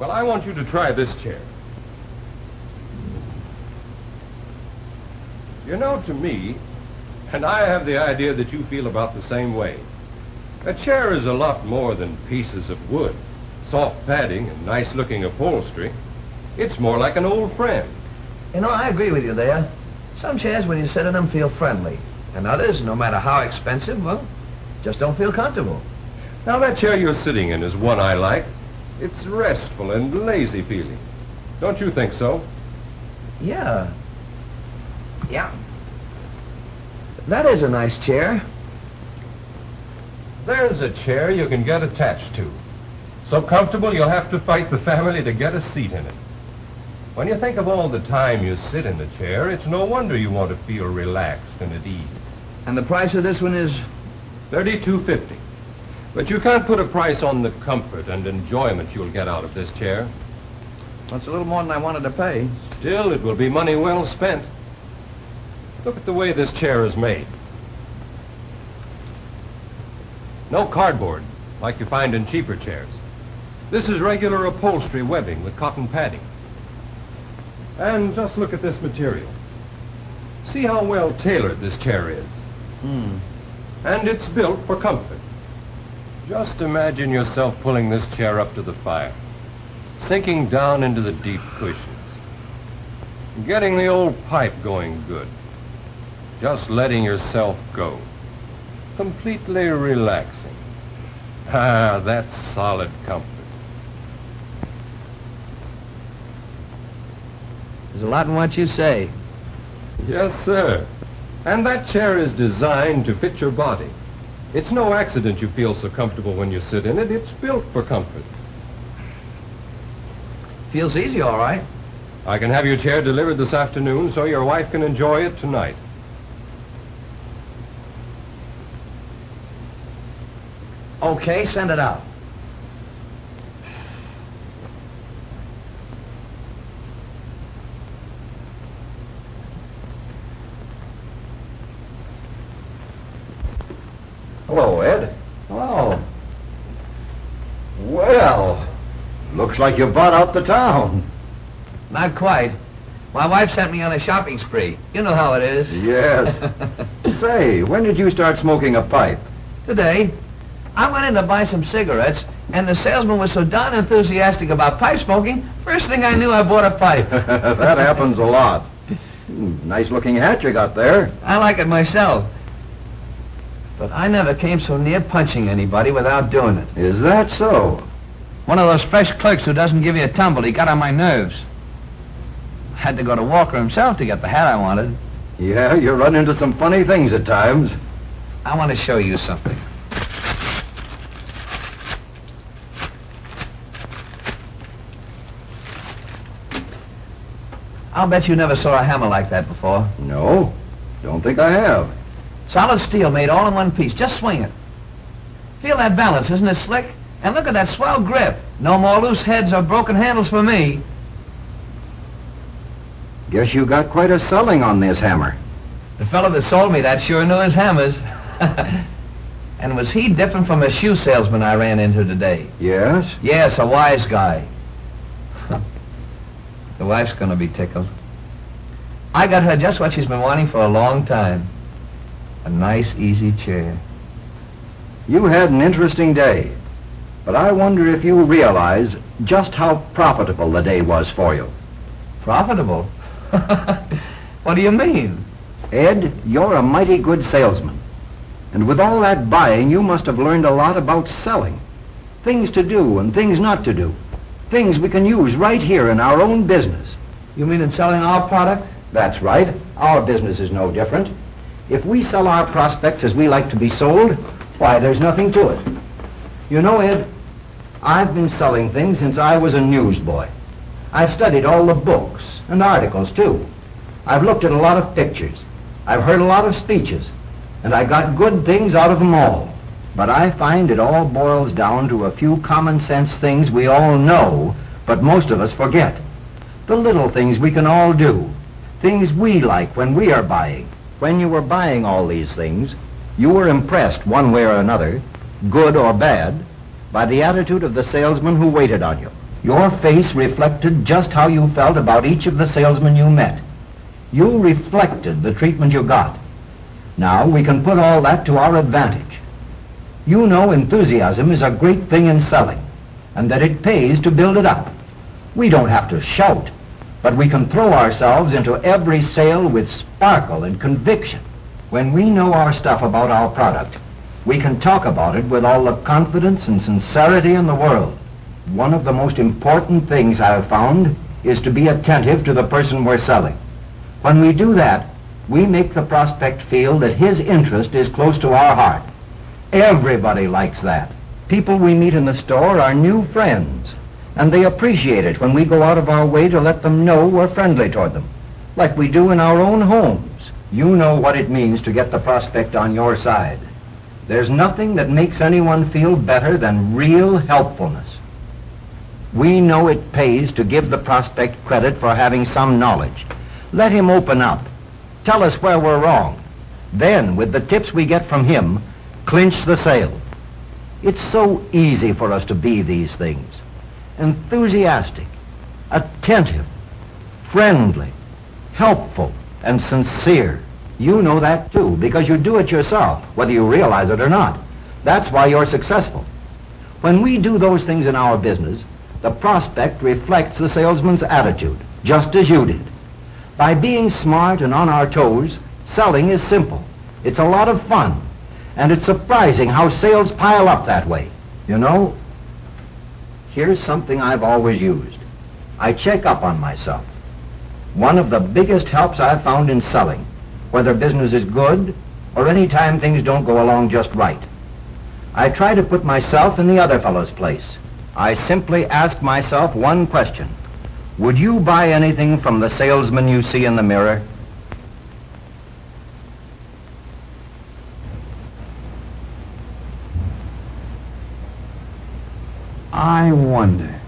Well, I want you to try this chair. You know, to me, and I have the idea that you feel about the same way, a chair is a lot more than pieces of wood, soft padding, and nice-looking upholstery. It's more like an old friend. You know, I agree with you there. Some chairs, when you sit in them, feel friendly. And others, no matter how expensive, well, just don't feel comfortable. Now, that chair you're sitting in is one I like. It's restful and lazy feeling. Don't you think so? Yeah. Yeah. That is a nice chair. There's a chair you can get attached to. So comfortable you'll have to fight the family to get a seat in it. When you think of all the time you sit in the chair, it's no wonder you want to feel relaxed and at ease. And the price of this one is? $32.50. But you can't put a price on the comfort and enjoyment you'll get out of this chair. Well, it's a little more than I wanted to pay. Still, it will be money well spent. Look at the way this chair is made. No cardboard, like you find in cheaper chairs. This is regular upholstery webbing with cotton padding. And just look at this material. See how well tailored this chair is. And it's built for comfort. Just imagine yourself pulling this chair up to the fire, sinking down into the deep cushions, getting the old pipe going good, just letting yourself go, completely relaxing. Ah, that's solid comfort. There's a lot in what you say. Yes, sir. And that chair is designed to fit your body. It's no accident you feel so comfortable when you sit in it. It's built for comfort. Feels easy, all right. I can have your chair delivered this afternoon so your wife can enjoy it tonight. Okay, send it out. Hello, Ed. Oh. Well, looks like you bought out the town. Not quite. My wife sent me on a shopping spree. You know how it is. Yes. Say, when did you start smoking a pipe? Today, I went in to buy some cigarettes, and the salesman was so darn enthusiastic about pipe smoking, first thing I knew I bought a pipe. That happens a lot. Nice-looking hat you got there. I like it myself. But I never came so near punching anybody without doing it. Is that so? One of those fresh clerks who doesn't give you a tumble, he got on my nerves. Had to go to Walker himself to get the hat I wanted. Yeah, you run into some funny things at times. I want to show you something. I'll bet you never saw a hammer like that before. No, don't think I have. Solid steel made all in one piece. Just swing it. Feel that balance, isn't it slick? And look at that swell grip. No more loose heads or broken handles for me. Guess you got quite a selling on this hammer. The fellow that sold me that sure knew his hammers. And was he different from a shoe salesman I ran into today? Yes? Yes, a wise guy. The wife's gonna be tickled. I got her just what she's been wanting for a long time. A nice, easy chair. You had an interesting day, but I wonder if you realize just how profitable the day was for you. Profitable? What do you mean? Ed, you're a mighty good salesman. And with all that buying, you must have learned a lot about selling. Things to do and things not to do. Things we can use right here in our own business. You mean in selling our product? That's right. Our business is no different. If we sell our prospects as we like to be sold, why, there's nothing to it. You know, Ed, I've been selling things since I was a newsboy. I've studied all the books and articles, too. I've looked at a lot of pictures. I've heard a lot of speeches. And I got good things out of them all. But I find it all boils down to a few common sense things we all know, but most of us forget. The little things we can all do. Things we like when we are buying. When you were buying all these things, you were impressed one way or another, good or bad, by the attitude of the salesman who waited on you. Your face reflected just how you felt about each of the salesmen you met. You reflected the treatment you got. Now we can put all that to our advantage. You know enthusiasm is a great thing in selling, and that it pays to build it up. We don't have to shout, but we can throw ourselves into every sale with sparkle and conviction. When we know our stuff about our product, we can talk about it with all the confidence and sincerity in the world. One of the most important things I have found is to be attentive to the person we're selling. When we do that, we make the prospect feel that his interest is close to our heart. Everybody likes that. People we meet in the store are new friends, and they appreciate it when we go out of our way to let them know we're friendly toward them, like we do in our own homes. You know what it means to get the prospect on your side. There's nothing that makes anyone feel better than real helpfulness. We know it pays to give the prospect credit for having some knowledge. Let him open up. Tell us where we're wrong. Then, with the tips we get from him, clinch the sale. It's so easy for us to be these things. Enthusiastic, attentive, friendly, helpful, and sincere. You know that too, because you do it yourself, whether you realize it or not. That's why you're successful. When we do those things in our business, the prospect reflects the salesman's attitude, just as you did. By being smart and on our toes, selling is simple. It's a lot of fun, and it's surprising how sales pile up that way. You know, here's something I've always used. I check up on myself. One of the biggest helps I've found in selling, whether business is good or any time things don't go along just right. I try to put myself in the other fellow's place. I simply ask myself one question. Would you buy anything from the salesman you see in the mirror? I wonder.